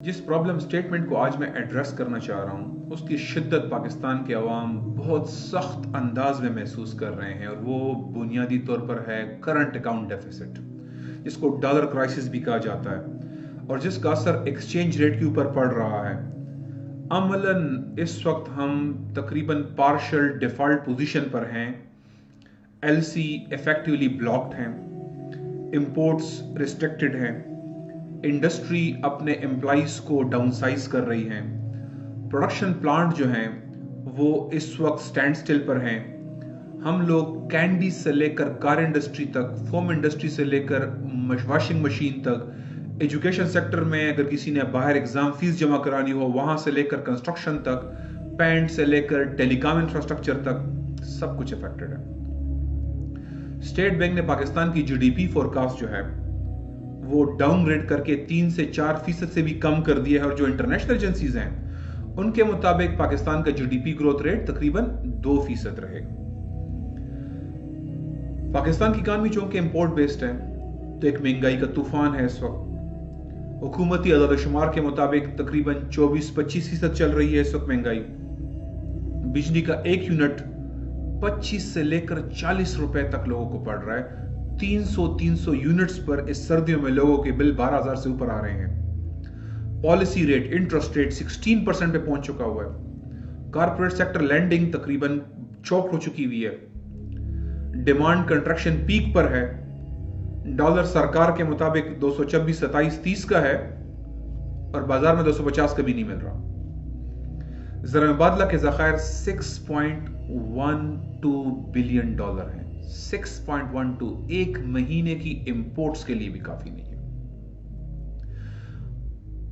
जिस problem statement को आज मैं एड्रेस करना चाह रहा हूँ उसकी शिद्दत पाकिस्तान के अवाम बहुत सख्त अंदाज में महसूस कर रहे हैं, और वो बुनियादी तौर पर है करंट अकाउंट डेफिसिट, जिसको डॉलर क्राइसिस भी कहा जाता है और जिसका असर एक्सचेंज रेट के ऊपर पड़ रहा है। अमलन इस वक्त हम तकरीबन पार्शल डिफॉल्ट पोजीशन पर हैं, एलसी इफेक्टिवली ब्लॉक्ड हैं, इंपोर्ट्स रिस्ट्रिक्टेड हैं, इंडस्ट्री अपने एम्प्लॉइज को डाउनसाइज कर रही है, प्रोडक्शन प्लांट जो हैं वो इस वक्त स्टैंड स्टिल पर हैं। हम लोग कैंडी से लेकर कार इंडस्ट्री तक, फोम इंडस्ट्री से लेकर वॉशिंग मशीन तक, एजुकेशन सेक्टर में अगर किसी ने बाहर एग्जाम फीस जमा करानी हो वहां से लेकर कंस्ट्रक्शन तक, पेंट से लेकर टेलीकॉम इंफ्रास्ट्रक्चर तक, सब कुछ अफेक्टेड है। स्टेट बैंक ने पाकिस्तान की जीडीपी फोरकास्ट जो है वो डाउनग्रेड करके 3 से 4% से भी कम कर दिया है, और जो इंटरनेशनल एजेंसीज हैं उनके मुताबिक पाकिस्तान का जीडीपी ग्रोथ रेट तकरीबन 2% रहेगा। पाकिस्तान की इकॉनमी चूंकि इंपोर्ट बेस्ड है तो एक महंगाई का तूफान है इस वक्त। हुकूमती अदाद-ओ-शुमार के मुताबिक तकरीबन 24-25% चल रही है इस वक्त महंगाई। बिजली का एक यूनिट 25 से लेकर 40 रुपए तक लोगों को पड़ रहा है। 300 यूनिट्स पर इस सर्दियों में लोगों के बिल 12,000 से ऊपर आ रहे हैं। पॉलिसी रेट, इंटरेस्ट रेट 16% पे पहुंच चुका हुआ है। कारपोरेट सेक्टर लैंडिंग तकरीबन चौक हो चुकी हुई है। डिमांड कंट्रैक्शन पीक पर है। डॉलर सरकार के मुताबिक 226, 27, 30 का है और बाजार में 250 का भी नहीं मिल रहा। ज़र मुबादला के ज़खायर $6.12 बिलियन है। 6.12 एक महीने की इंपोर्ट्स के लिए भी काफी नहीं है।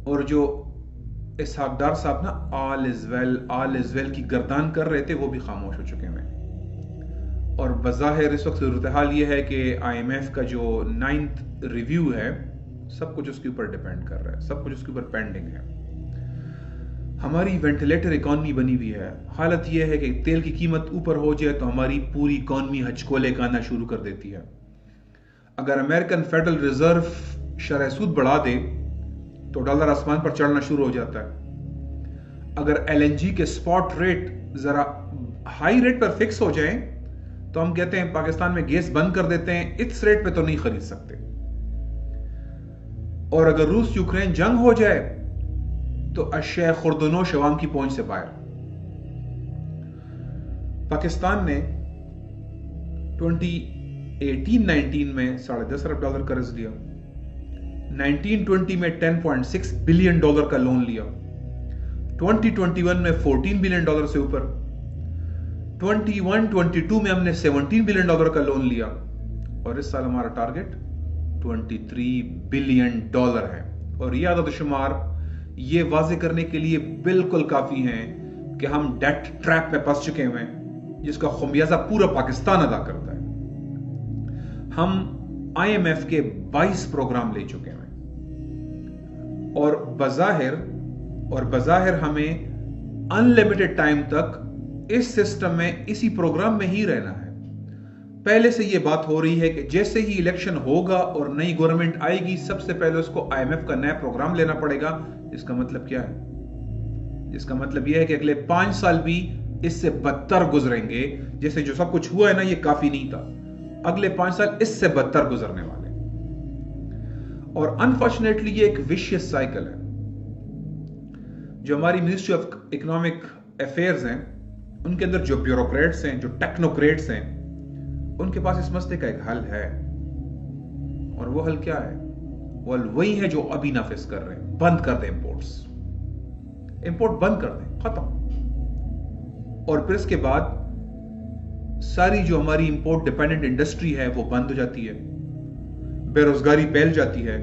और जो इसहाकडार साहब ना ऑल इज वेल की गर्दान कर रहे थे वो भी खामोश हो चुके हैं। और बज़ाहिर इस वक्त सूरत हाल ये है कि IMF का जो 9th रिव्यू है सब कुछ उसके ऊपर डिपेंड कर रहा है, सब कुछ उसके ऊपर पेंडिंग है। हमारी वेंटिलेटर इकॉनमी बनी हुई है। हालत यह है कि तेल की कीमत ऊपर हो जाए तो हमारी पूरी इकॉनमी हचकोले का आना शुरू कर देती है। अगर अमेरिकन फेडरल रिजर्व शरह सूद बढ़ा दे तो डॉलर आसमान पर चढ़ना शुरू हो जाता है। अगर LNG के स्पॉट रेट जरा हाई रेट पर फिक्स हो जाए तो हम कहते हैं पाकिस्तान में गैस बंद कर देते हैं, इस रेट पे तो नहीं खरीद सकते। और अगर रूस यूक्रेन जंग हो जाए तो अशया खुर्दनोश अवाम की पहुंच से बाहर। पाकिस्तान ने 2018-19 में $10.5 अरब कर्ज लिया, 1920 में $10.6 बिलियन का लोन लिया, 2021 में $14 बिलियन से ऊपर, 21-22 में हमने $17 बिलियन का लोन लिया, और इस साल हमारा टारगेट $23 बिलियन है। और यह आदत-ओ-शुमार ये वाजे करने के लिए बिल्कुल काफी हैं कि हम डेट ट्रैप में फंस चुके हैं, जिसका खुमियाजा पूरा पाकिस्तान अदा करता है। हम IMF के 22 प्रोग्राम ले चुके हैं और बज़ाहिर हमें अनलिमिटेड टाइम तक इस सिस्टम में, इसी प्रोग्राम में ही रहना है। पहले से यह बात हो रही है कि जैसे ही इलेक्शन होगा और नई गवर्नमेंट आएगी सबसे पहले उसको IMF का नया प्रोग्राम लेना पड़ेगा। इसका मतलब क्या है? इसका मतलब यह है कि अगले 5 साल भी इससे बदतर गुजरेंगे। जैसे जो सब कुछ हुआ है ना, ये काफी नहीं था, अगले 5 साल इससे बदतर गुजरने वाले। और अनफॉर्चुनेटली ये एक विशियस साइकिल है। जो हमारी मिनिस्ट्री ऑफ इकोनॉमिक अफेयर्स हैं उनके अंदर जो ब्यूरोक्रेट्स हैं, जो टेक्नोक्रेट्स हैं, उनके पास इस मसले का एक हल है। और वो हल क्या है? वो हल वही है जो अभी नाफिज कर रहे हैं। बंद कर दें इंपोर्ट बंद कर दें, खत्म। और फिर इसके बाद सारी जो हमारी इंपोर्ट डिपेंडेंट इंडस्ट्री है वो बंद हो जाती है, बेरोजगारी फैल जाती है,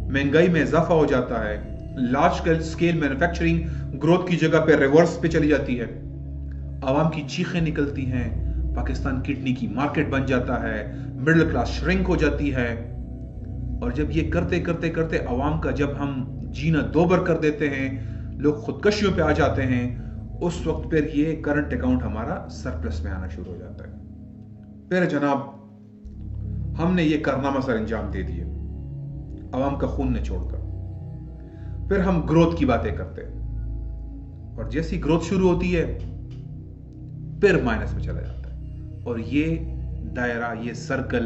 महंगाई में इजाफा हो जाता है, लार्ज स्केल मैन्युफैक्चरिंग ग्रोथ की जगह पे रिवर्स पे चली जाती है, आवाम की चीखें निकलती हैं, पाकिस्तान किडनी की मार्केट बन जाता है, मिडिल क्लास श्रिंक हो जाती है। और जब ये करते करते करते आवाम का जब हम जीना दोबर कर देते हैं, लोग खुदकशियों पे आ जाते हैं, उस वक्त फिर ये करंट अकाउंट हमारा सरप्लस में आना शुरू हो जाता है। फिर जनाब हमने ये कारनामा सर अंजाम दे दिए आवाम का खून ने छोड़कर। फिर हम ग्रोथ की बातें करते हैं, और जैसी ग्रोथ शुरू होती है फिर माइनस में चला जाता है। और ये दायरा, ये सर्कल,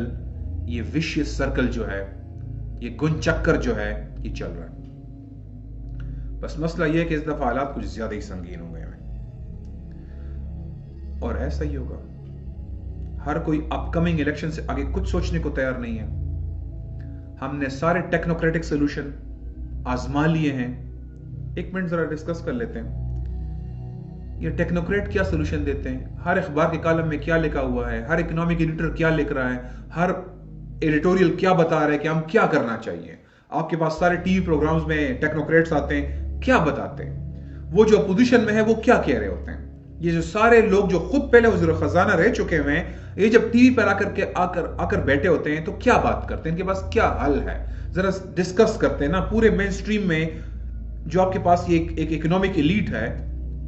ये विशियस सर्कल जो है, ये गुण चक्कर जो है, ये चल रहा है। बस मसला यह है कि इस दफा हालात कुछ ज्यादा ही संगीन हो गए हैं, और ऐसा ही होगा। हर कोई अपकमिंग इलेक्शन से आगे कुछ सोचने को तैयार नहीं है। हमने सारे टेक्नोक्रेटिक सोल्यूशन आजमा लिए हैं। एक मिनट जरा डिस्कस कर लेते हैं, ये टेक्नोक्रेट क्या सोल्यूशन देते हैं, हर अखबार के कॉलम में क्या लिखा हुआ है, हर इकोनॉमिक एडिटर क्या लिख रहा है, हर एडिटोरियल क्या बता रहा है कि हम क्या करना चाहिए। आपके पास सारे टीवी प्रोग्राम्स में टेक्नोक्रेट्स आते हैं, क्या बताते हैं। वो जो अपोजिशन में है वो क्या कह रहे होते हैं। ये जो सारे लोग जो खुद पहले वज़ीर खजाना रह चुके हैं, ये जब टीवी पर आकर बैठे होते हैं तो क्या बात करते हैं, इनके पास क्या हल है, जरा डिस्कस करते हैं ना। पूरे मेन स्ट्रीम में जो आपके पास ये एक इकोनॉमिक एलीट है,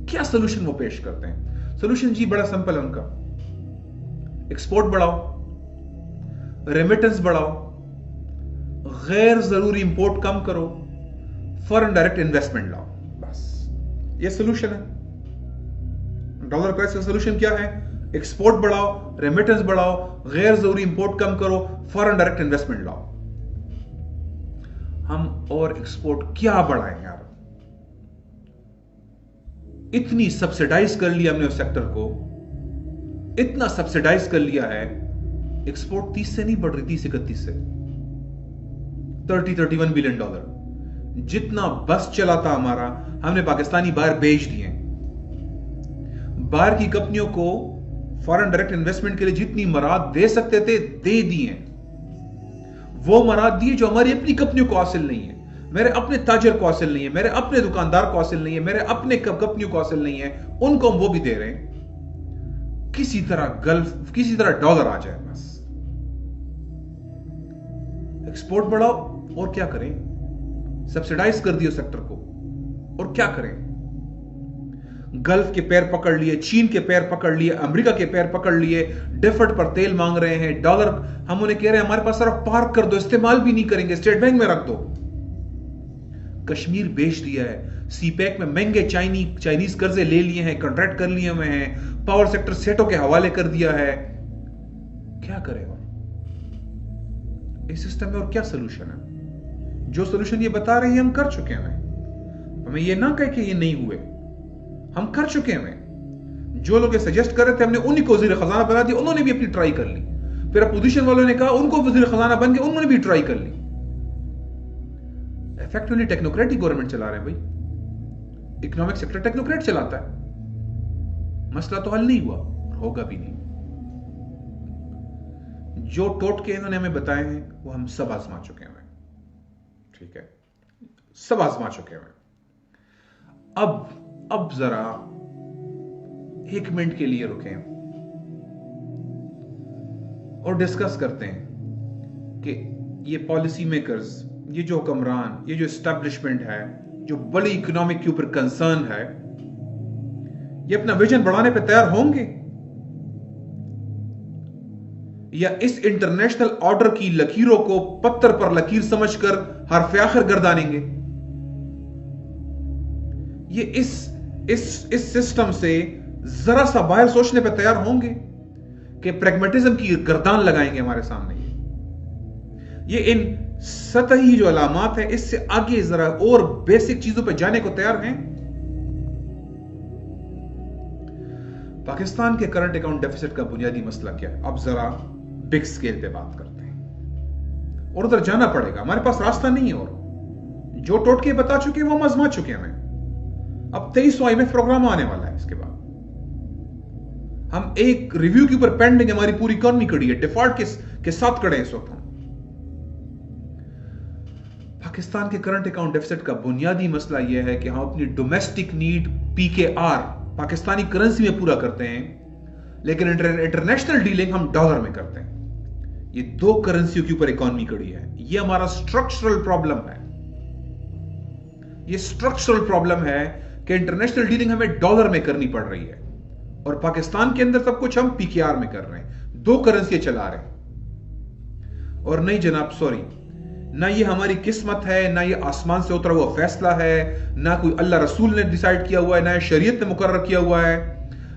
क्या सोल्यूशन वो पेश करते हैं। सोल्यूशन जी बड़ा सिंपल है उनका, एक्सपोर्ट बढ़ाओ, रेमिटेंस बढ़ाओ, गैर जरूरी इंपोर्ट कम करो, फॉरेन डायरेक्ट इन्वेस्टमेंट लाओ, बस ये सोल्यूशन है। डॉलर क्राइसिस का सोल्यूशन क्या है? एक्सपोर्ट बढ़ाओ, रेमिटेंस बढ़ाओ, गैर जरूरी इंपोर्ट कम करो, फॉरेन डायरेक्ट इन्वेस्टमेंट लाओ। हम और एक्सपोर्ट क्या बढ़ाएं यार, इतनी सब्सिडाइज कर लिया हमने उस सेक्टर को, इतना सब्सिडाइज कर लिया है। एक्सपोर्ट 30 से नहीं बढ़ रही, 30-31 से 30-31 बिलियन डॉलर जितना बस चला था हमारा, हमने पाकिस्तानी बाहर बेच दिए। बाहर की कंपनियों को फॉरेन डायरेक्ट इन्वेस्टमेंट के लिए जितनी मराद दे सकते थे दे दिए, वो मराद दिए जो हमारी अपनी कंपनियों को हासिल नहीं है, मेरे अपने ताजर को हासिल नहीं है, मेरे अपने दुकानदार को हासिल नहीं है, मेरे अपने कंपनियों को हासिल नहीं है, उनको हम वो भी दे रहे हैं। किसी तरह गल्फ, किसी तरह डॉलर आ जाए बस। एक्सपोर्ट बढ़ाओ और क्या करें, सब्सिडाइज कर दियो सेक्टर को, और क्या करें। गल्फ के पैर पकड़ लिए, चीन के पैर पकड़ लिए, अमेरिका के पैर पकड़ लिए, डिफर्ड पर तेल मांग रहे हैं, डॉलर हम उन्हें कह रहे हैं हमारे पास सिर्फ पार्क कर दो, इस्तेमाल भी नहीं करेंगे, स्टेट बैंक में रख दो। कश्मीर बेच दिया है, सीपैक में महंगे चाइनीज कर्जे ले लिए हैं, कॉन्ट्रैक्ट कर लिए हुए हैं, पावर सेक्टर सेटों के हवाले कर दिया है। क्या करें और इस सिस्टम में, और क्या सोल्यूशन है? जो सोल्यूशन ये बता रहे हैं हम कर चुके हैं। हमें ये ना कहे कि ये नहीं हुए, हम कर चुके हैं। जो लोग सजेस्ट कर रहे थे हमने उन्हीं को वज़ीर खजाना बना दिया, उन्होंने भी अपनी ट्राई कर ली। फिर अपोजिशन वालों ने कहा उनको वज़ीर खजाना बन गए, उन्होंने भी ट्राई कर ली। इफेक्टिवली टेक्नोक्रेटिक गवर्नमेंट चला रहे हैं भाई, इकोनॉमिक सेक्टर टेक्नोक्रेट चलाता है। मसला तो हल नहीं हुआ और होगा भी नहीं। जो टोटके इन्होंने हमें बताए हैं वो हम सब आजमा चुके हैं, ठीक है, सब आजमा चुके हैं। अब जरा 1 मिनट के लिए रुकें और डिस्कस करते हैं कि ये पॉलिसी मेकर्स, ये जो हुक्मरान, ये जो एस्टैब्लिशमेंट है, जो बड़ी इकोनॉमिक के ऊपर कंसर्न है, ये अपना विजन बढ़ाने पे तैयार होंगे या इस इंटरनेशनल ऑर्डर की लकीरों को पत्थर पर लकीर समझकर हरफ आखिर गर्दानेंगे। ये इस सिस्टम से जरा सा बाहर सोचने पे तैयार होंगे कि प्रैग्मेटिज्म की गर्दान लगाएंगे हमारे सामने। ये इन सतही जो अलामात है, इससे आगे जरा और बेसिक चीजों पे जाने को तैयार हैं। पाकिस्तान के करंट अकाउंट डेफिसिट का बुनियादी मसला क्या है? अब जरा बिग स्केल पे बात करते हैं, और उधर जाना पड़ेगा, हमारे पास रास्ता नहीं है। और जो टोटके बता चुके हैं वो हम आजमा चुके हैं। अब 2300 IMF प्रोग्राम आने वाला है। इसके बाद हम एक रिव्यू के ऊपर पेंडिंग, हमारी पूरी इकॉनमी खड़ी है, डिफॉल्ट के साथ खड़े हैं इस वक्त हम। पाकिस्तान के करंट अकाउंट डेफिसिट का बुनियादी मसला यह है कि हम अपनी domestic need PKR Pakistani currency में पूरा करते हैं, लेकिन इंटरनेशनल डीलिंग हम डॉलर में करते हैं। ये दो करेंसियों के ऊपर इकॉनमी खड़ी है। ये हमारा स्ट्रक्चरल प्रॉब्लम है। ये स्ट्रक्चरल प्रॉब्लम है कि इंटरनेशनल डीलिंग हमें डॉलर में करनी पड़ रही है और पाकिस्तान के अंदर सब कुछ हम PKR में कर रहे हैं, दो करेंसी चला रहे हैं। और नहीं जनाब, सॉरी, ना ये हमारी किस्मत है, ना ये आसमान से उतरा हुआ फैसला है, ना कोई अल्लाह रसूल ने डिसाइड किया हुआ है, ना शरीयत ने मुकर्रर किया हुआ है।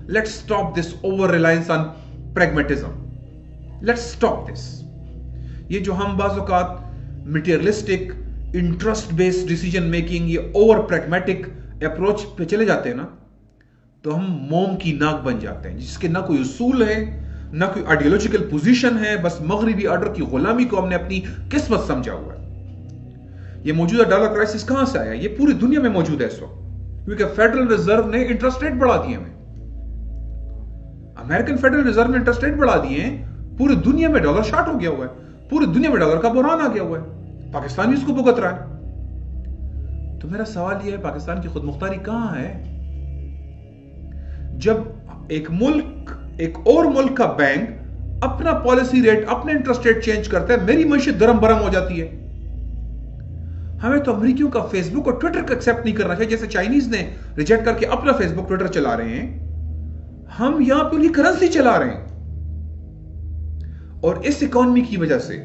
Let's stop this over reliance on pragmatism, let's stop this. ये जो हम बाज़ औक़ात materialistic interest based decision making, ये ओवर प्रैग्मेटिक अप्रोच पे चले जाते हैं ना, तो हम मोम की नाक बन जाते हैं, जिसके ना कोई उसूल है, ना कोई आइडियोलॉजिकल पोजीशन है, बस मगरिबी ऑर्डर की गुलामी को हमने अपनी किस्मत समझा हुआ है। ये मौजूदा डॉलर क्राइसिस कहां से आया? ये पूरी दुनिया में मौजूद है इस वक्त, क्योंकि फेडरल रिजर्व ने इंटरेस्ट रेट बढ़ा दिए हमें। अमेरिकन फेडरल रिजर्व ने इंटरेस्ट रेट बढ़ा दिए हैं, पूरी दुनिया में डॉलर शॉर्ट हो गया हुआ है, पूरी दुनिया में डॉलर का बुरहान आ गया हुआ है, पाकिस्तान भी इसको भुगत रहा है। तो मेरा सवाल यह है, पाकिस्तान की खुद मुख्तारी कहां है? जब एक मुल्क एक और मुल्क का बैंक अपना पॉलिसी रेट, अपने इंटरेस्ट रेट चेंज करता है, मेरी मईशत दरम बरम हो जाती है। हमें तो अमेरिकियों का फेसबुक और ट्विटर को एक्सेप्ट नहीं करना चाहिए, जैसे चाइनीज ने रिजेक्ट करके अपना फेसबुक ट्विटर चला रहे हैं, हम यहां पे उनकी करेंसी चला रहे हैं। और इस इकोनॉमी की वजह से,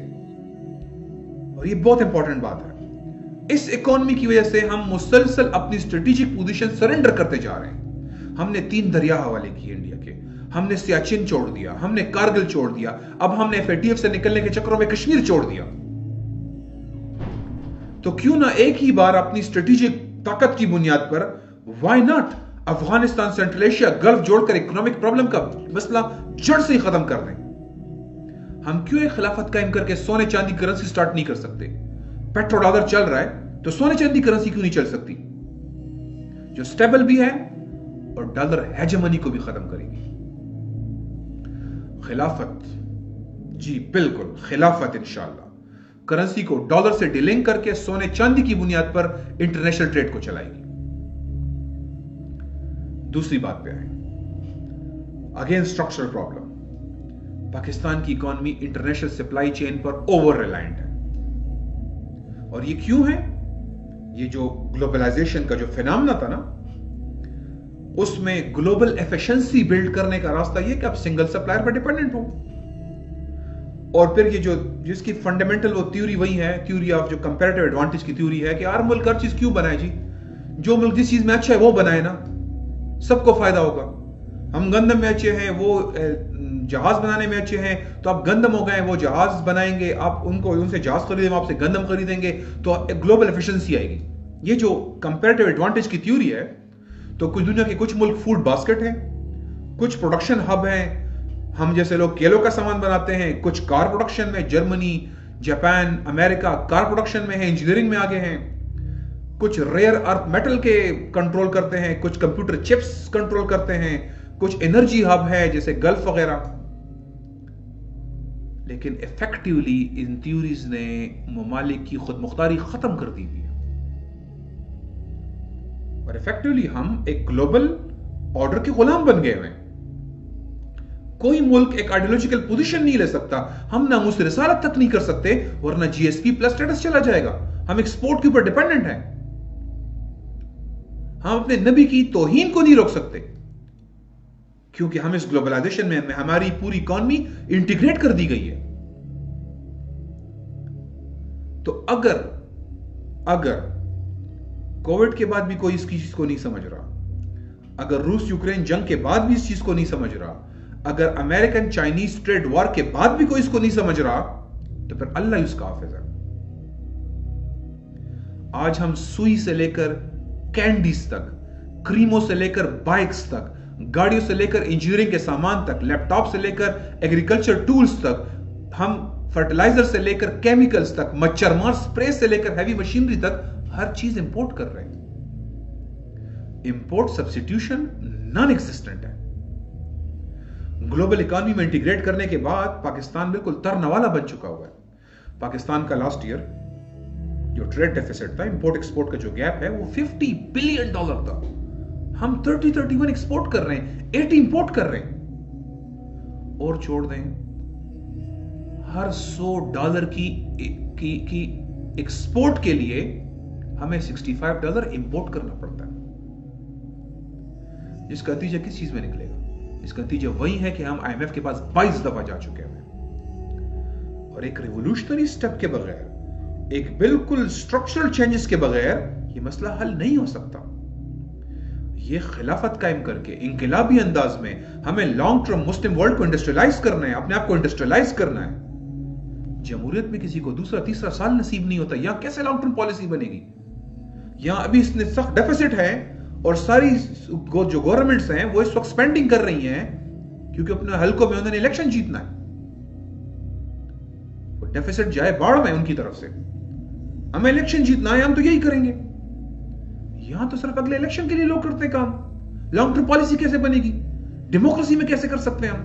और ये बहुत इंपॉर्टेंट बात है, इस इकोनॉमी की वजह से हम मुसलसल अपनी स्ट्रेटेजिक पोजीशन सरेंडर करते जा रहे हैं। हमने 3 दरिया हवाले किए इंडिया के, हमने सियाचिन छोड़ दिया, हमने कारगिल छोड़ दिया, अब हमने FATF से निकलने के चक्करों में कश्मीर छोड़ दिया। तो क्यों ना एक ही बार अपनी स्ट्रेटेजिक ताकत की बुनियाद पर, why not, Afghanistan, central Asia, gulf जोड़कर इकोनॉमिक प्रॉब्लम का मसला जड़ से ही खत्म कर दें। हम क्यों एक खिलाफत कायम करके सोने चांदी करेंसी स्टार्ट नहीं कर सकते? पेट्रो डॉलर चल रहा है तो सोने चांदी करेंसी क्यों नहीं चल सकती, जो स्टेबल भी है और डॉलर हेजेमनी को भी खत्म करेगी? खिलाफत, जी बिल्कुल खिलाफत, इंशाअल्लाह करेंसी को डॉलर से डिलिंक करके सोने चांदी की बुनियाद पर इंटरनेशनल ट्रेड को चलाएगी। दूसरी बात पे आए, अगेन स्ट्रक्चरल प्रॉब्लम। पाकिस्तान की इकोनॉमी इंटरनेशनल सप्लाई चेन पर ओवर रिलायंट है। और ये क्यों है? ये जो ग्लोबलाइजेशन का जो फिनोमेना था ना, उसमें ग्लोबल एफिशिएंसी बिल्ड करने का रास्ता ये कि आप सिंगल सप्लायर पर डिपेंडेंट हो। और फिर ये जो जिसकी फंडामेंटल वो थ्योरी वही है, थ्योरी ऑफ जो कंपैरेटिव एडवांटेज की थ्योरी है कि हर मुल्क हर चीज क्यों बनाए जी, जो मुल्क जिस चीज में अच्छा है वो बनाए ना, सबको फायदा होगा। हम गंदम में अच्छे हैं, वो जहाज बनाने में अच्छे हैं, तो आप गंदम हो गए, वो जहाज बनाएंगे, आप उनसे जहाज खरीदेंगे, आपसे गंदम खरीदेंगे, तो ग्लोबल एफिशिएंसी आएगी। ये जो कंपैरेटिव एडवांटेज की थ्योरी है, तो कुछ दुनिया के कुछ मुल्क फूड बास्केट हैं, कुछ प्रोडक्शन हब हैं, हम जैसे लोग केलों का सामान बनाते हैं, कुछ कार प्रोडक्शन में, Germany, Japan, America car production में है, इंजीनियरिंग में आगे हैं, कुछ रेयर अर्थ मेटल के कंट्रोल करते हैं, कुछ कंप्यूटर चिप्स कंट्रोल करते हैं, कुछ एनर्जी हब है जैसे गल्फ वगैरह। लेकिन इफेक्टिवली इन थ्योरीज ने ममालिक की खुद मुख्तारी खत्म कर दी है, और इफेक्टिवली हम एक ग्लोबल ऑर्डर के गुलाम बन गए हैं। कोई मुल्क एक आइडियोलॉजिकल पोजीशन नहीं ले सकता, हम ना मुझसे रिसालत तक नहीं कर सकते, वरना GSP प्लस स्टेटस चला जाएगा। हम एक्सपोर्ट के ऊपर डिपेंडेंट हैं, हम अपने नबी की तौहीन को नहीं रोक सकते, क्योंकि हम इस ग्लोबलाइजेशन में हमारी पूरी इकोनॉमी इंटीग्रेट कर दी गई है। तो अगर कोविड के बाद भी कोई इस चीज को नहीं समझ रहा, अगर रूस यूक्रेन जंग के बाद भी इस चीज को नहीं समझ रहा, अगर अमेरिकन चाइनीज ट्रेड वॉर के बाद भी कोई इसको नहीं समझ रहा, तो फिर अल्लाह उसका हाफिज है। आज हम सुई से लेकर कैंडीज तक, क्रीमों से लेकर बाइक्स तक, गाड़ियों से लेकर इंजीनियरिंग के सामान तक, लैपटॉप से लेकर एग्रीकल्चर टूल्स तक, हम फर्टिलाइजर से लेकर केमिकल्स तक, मच्छरमार स्प्रे से लेकर हैवी मशीनरी तक, हर चीज इंपोर्ट कर रहे हैं। इंपोर्ट सब्स्टिट्यूशन नॉन एग्जिस्टेंट है। ग्लोबल इकोनॉमी में इंटीग्रेट करने के बाद पाकिस्तान बिल्कुल तरनवाला बन चुका हुआ है। पाकिस्तान का लास्ट ईयर जो ट्रेड डेफिसिट था, इंपोर्ट एक्सपोर्ट का जो गैप है, वो $50 बिलियन था। हम 31 एक्सपोर्ट कर रहे हैं, 80 इंपोर्ट कर रहे हैं। और छोड़ दें, हर $100 की एक्सपोर्ट के लिए हमें $65 इंपोर्ट करना पड़ता है। इसका नतीजा किस चीज में निकलेगा? इसका नतीजा वही है कि हम IMF के पास 22 दफा जा चुके हैं, और एक रिवोल्यूशनरी स्टेप के बगैर एक बिल्कुल स्ट्रक्चरल चेंजेस के बगैर ये मसला हल नहीं हो सकता। ये खिलाफत कायम करके इंकलाबी अंदाज में हमें लॉन्ग टर्म मुस्लिम वर्ल्ड को इंडस्ट्रियलाइज करना है, अपने आप को इंडस्ट्रियलाइज करना है। जमहूरियत में किसी को दूसरा तीसरा साल नसीब नहीं होता, यहां कैसे लॉन्ग टर्म पॉलिसी बनेगी? यहां अभी इसने सख्त डेफिसिट है और सारी जो गवर्नमेंट्स हैं वो इस वक्त स्पेंडिंग कर रही हैं क्योंकि अपने हलकों में उन्होंने इलेक्शन जीतना है। वो डेफिसिट जाए बाढ़ में उनकी तरफ से, हमें इलेक्शन जीतना है, हम तो यही करेंगे। यहां तो सिर्फ अगले इलेक्शन के लिए लोग करते हैं काम। लॉन्ग टर्म पॉलिसी कैसे बनेगी? डेमोक्रेसी में कैसे कर सकते हैं हम?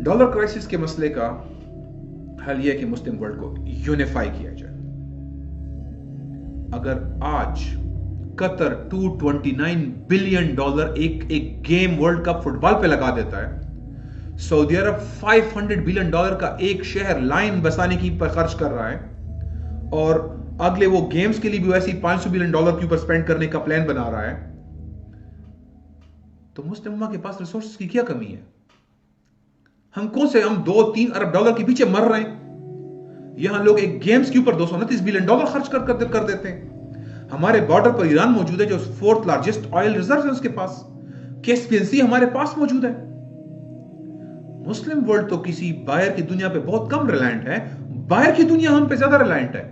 डॉलर क्राइसिस के मसले का हल यह है कि मुस्लिम वर्ल्ड को यूनिफाई किया जाए। अगर आज कतर $229 बिलियन एक गेम वर्ल्ड कप फुटबॉल पे लगा देता है, सऊदी अरब $500 बिलियन का एक शहर लाइन बसाने की पर खर्च कर रहा है और अगले वो गेम्स के लिए भी वैसे ही $500 बिलियन के ऊपर स्पेंड करने का प्लान बना रहा है, तो मुस्लिम उम्मा के पास रिसोर्सेज की क्या कमी है? हम $2-3 अरब के पीछे मर रहे हैं। यहां लोग एक गेम्स के ऊपर $229 बिलियन खर्च कर देते हैं। हमारे बॉर्डर पर ईरान मौजूद है जो 4th लार्जेस्ट ऑयल रिजर्व है उसके पास। कैस्पियन सी हमारे पास मौजूद है। मुस्लिम वर्ल्ड तो किसी बाहर की दुनिया पे बहुत कम रिलायंट है, बाहर की दुनिया हम पे ज्यादा रिलायंट है।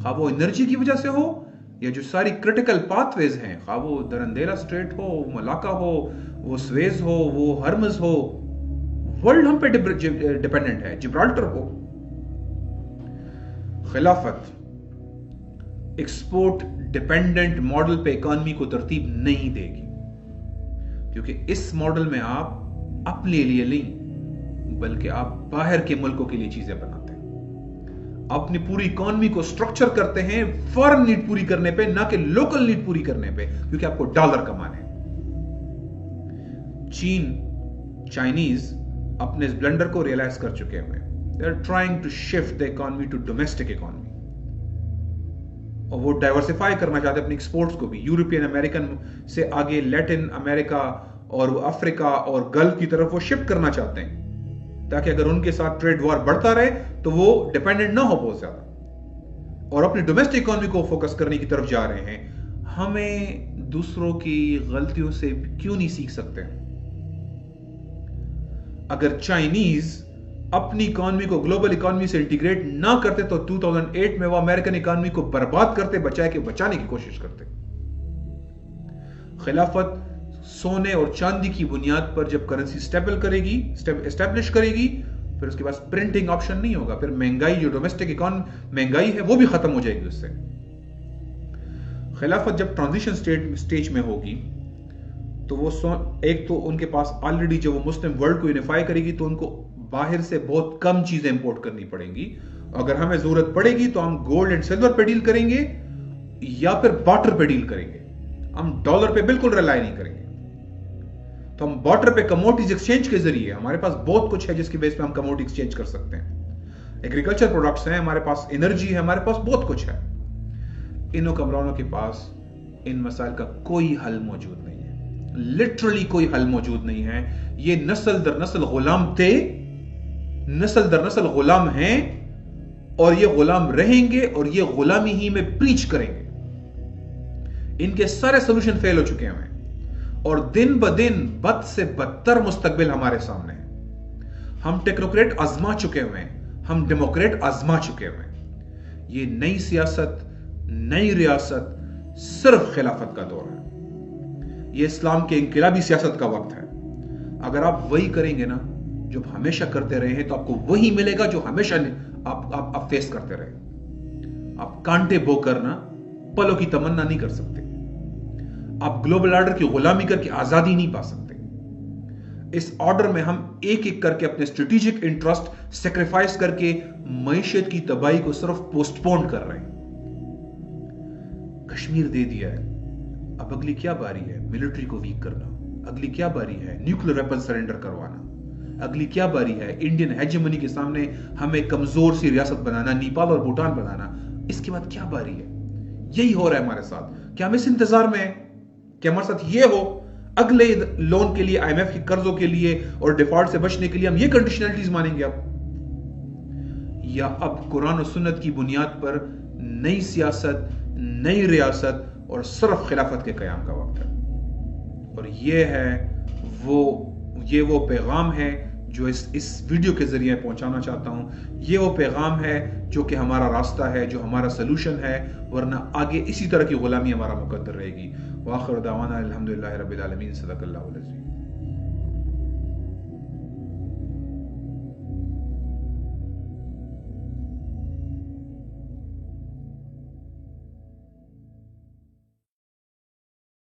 खा वो एनर्जी की वजह से हो या जो सारी क्रिटिकल पाथवेज हैं, खा वो दरंदेला स्ट्रेट हो, मलाका हो, वो स्वेज हो, वो हर्मज हो, वर्ल्ड हम पे डिपेंडेंट है। जिब्राल्टर हो। खिलाफत एक्सपोर्ट डिपेंडेंट मॉडल पे इकॉनमी को तरतीब नहीं देगी, क्योंकि इस मॉडल में आप अपने लिए नहीं बल्कि आप बाहर के मुल्कों के लिए चीजें बनाते हैं। अपनी पूरी इकॉनमी को स्ट्रक्चर करते हैं फॉरेन नीड पूरी करने पे, ना कि लोकल नीड पूरी करने पे, क्योंकि आपको डॉलर कमाने हैं। चाइनीज अपने इस ब्लंडर को रियलाइज कर चुके हैं। They are trying to shift the economy to domestic economy और वो डाइवर्सिफाई करना चाहते हैं अपनी एक्सपोर्ट्स को भी। यूरोपियन अमेरिकन से आगे लैटिन अमेरिका और अफ्रीका और गल्फ की तरफ वो शिफ्ट करना चाहते हैं, ताकि अगर उनके साथ ट्रेड वॉर बढ़ता रहे तो वो डिपेंडेंट ना हो बहुत ज्यादा, और अपनी डोमेस्टिक इकोनॉमी को फोकस करने की तरफ जा रहे हैं। हमें दूसरों की गलतियों से क्यों नहीं सीख सकते? अगर चाइनीज अपनी इकोनॉमी को ग्लोबल इकोनॉमी से इंटीग्रेट ना करते तो 2008 में वो अमेरिकन इकोनॉमी को बर्बाद करते, बचाने की कोशिश करते। खिलाफत सोने और चांदी की बुनियाद पर जब करेंसी एस्टेब्लिश करेगी, फिर उसके पास प्रिंटिंग ऑप्शन नहीं होगा। फिर महंगाई, जो डोमेस्टिक इकोनॉमी महंगाई है, वो भी खत्म हो जाएगी उससे। खिलाफत जब ट्रांजिशन स्टेज में होगी तो वो एक तो उनके पास ऑलरेडी जब वो मुस्लिम वर्ल्ड को यूनिफाई करेगी तो उनको बाहर से बहुत कम चीजें इंपोर्ट करनी पड़ेंगी। अगर हमें जरूरत पड़ेगी तो हम गोल्ड एंड सिल्वर पे डील करेंगे या फिर बार्टर पे डील करेंगे। हम डॉलर पे बिल्कुल रिलाई नहीं करेंगे। तो हम बार्टर पे कमोडिटीज एक्सचेंज के जरिए, हमारे पास बहुत कुछ है जिसकी बेस पे हम कमोडिटी एक्सचेंज कर सकते हैं। एग्रीकल्चर प्रोडक्ट्स हैं हमारे पास, एनर्जी है हमारे पास, बहुत कुछ है। इन हुक्मरानों के पास इन मसाइल का कोई हल मौजूद नहीं है, लिटरली कोई हल मौजूद नहीं है। ये नस्ल दर नस्ल गुलाम थे, नस्ल दर नस्ल गुलाम हैं और ये गुलाम रहेंगे और ये गुलामी ही में प्रीच करेंगे। इनके सारे सोल्यूशन फेल हो चुके हैं और दिन ब दिन बद से बदतर मुस्तकबिल हमारे सामने है। हम टेक्नोक्रेट आजमा चुके हुए हैं, हम डेमोक्रेट आजमा चुके हुए हैं। ये नई सियासत, नई रियासत सिर्फ खिलाफत का दौर है। ये इस्लाम के इनकलाबी सियासत का वक्त है। अगर आप वही करेंगे ना जो हमेशा करते रहे हैं, तो आपको वही मिलेगा जो हमेशा आप फेस करते रहे। आप कांटे बोकर ना पलों की तमन्ना नहीं कर सकते। आप ग्लोबल ऑर्डर की गुलामी करके आजादी नहीं पा सकते। इस ऑर्डर में हम एक एक करके अपने स्ट्रेटेजिक इंटरेस्ट सेक्रीफाइस करके मईशत की तबाही को सिर्फ पोस्टपोन कर रहे हैं। कश्मीर दे दिया है, अब अगली क्या बारी है? मिलिट्री को वीक करना। अगली क्या बारी है? न्यूक्लियर वेपन सरेंडर करवाना। अगली क्या बारी है? इंडियन हेजेमनी के सामने हमें कमजोर सी रियासत बनाना, नेपाल और भूटान बनाना। इसके बाद क्या बारी है? यही हो रहा है हमारे साथ। क्या हम इस इंतजार में हैं कि हमारे साथ ये हो? अगले लोन के लिए, आईएमएफ के कर्जों के लिए और डिफॉल्ट से बचने के लिए हम ये कंडीशनलिटीज मानेंगे? अब या अब कुरान और सुन्नत की बुनियाद पर नई सियासत, नई रियासत और सिर्फ खिलाफत के क़याम का वक्त है। और ये वो पैगाम है जो इस वीडियो के ज़रिए पहुंचाना चाहता हूं। ये वो पैगाम है जो कि हमारा रास्ता है, जो हमारा सलूशन है, वरना आगे इसी तरह की गुलामी हमारा मुकद्दर रहेगी। व आखिर दावाना अल्हम्दुलिल्लाहि रब्बिल आलमीन। सदक़ल्लाहुल अज़ीम।